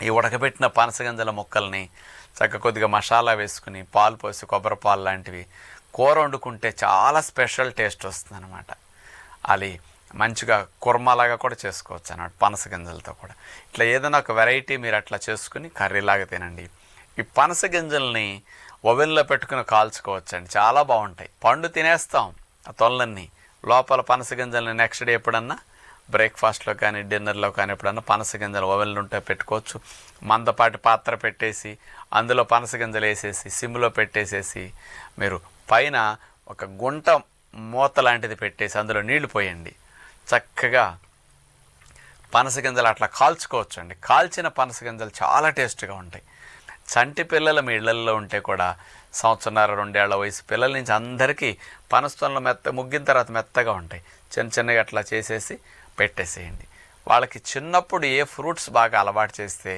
ఈ ఉడకబెట్టిన పనసగింజల ముక్కల్ని చక్కగా కొద్దిగా మసాలా వేసుకుని పాలు పోసి కొబ్బరి పాలు లాంటివి కూర వండుకుంటే చాలా స్పెషల్ టేస్ట్ వస్తుంది అనమాట. అది మంచిగా కుర్మాలాగా కూడా చేసుకోవచ్చు అన్నమాట పనసగింజలతో కూడా. ఇట్లా ఏదైనా ఒక వెరైటీ మీరు అట్లా చేసుకుని కర్రీలాగా తినండి. ఈ పనసగింజల్ని ఓవెన్లో పెట్టుకుని కాల్చుకోవచ్చండి, చాలా బాగుంటాయి. పండు తినేస్తాం ఆ తొలన్నీ, లోపల పనసగింజల్ని నెక్స్ట్ డే ఎప్పుడన్నా బ్రేక్ఫాస్ట్లో కానీ డిన్నర్లో కానీ ఎప్పుడన్నా పనసగింజలు ఓవెన్లు ఉంటే పెట్టుకోవచ్చు. మందపాటి పాత్ర పెట్టేసి అందులో పనసగింజలు వేసేసి సిమ్లో పెట్టేసేసి మీరు పైన ఒక గుంట మూత లాంటిది పెట్టేసి అందులో నీళ్లు పోయండి. చక్కగా పనసగింజలు అట్లా కాల్చుకోవచ్చు అండి. కాల్చిన పనసగింజలు చాలా టేస్ట్గా ఉంటాయి. చంటి పిల్లలు మీ ఇళ్లల్లో ఉంటే కూడా 1.5-2 ఏళ్ల వయసు పిల్లల నుంచి అందరికీ పనస్తోనలు ముగ్గిన తర్వాత మెత్తగా ఉంటాయి. చిన్న చిన్నగా అట్లా చేసేసి పెట్టేసేయండి. వాళ్ళకి చిన్నప్పుడు ఏ ఫ్రూట్స్ బాగా అలవాటు చేస్తే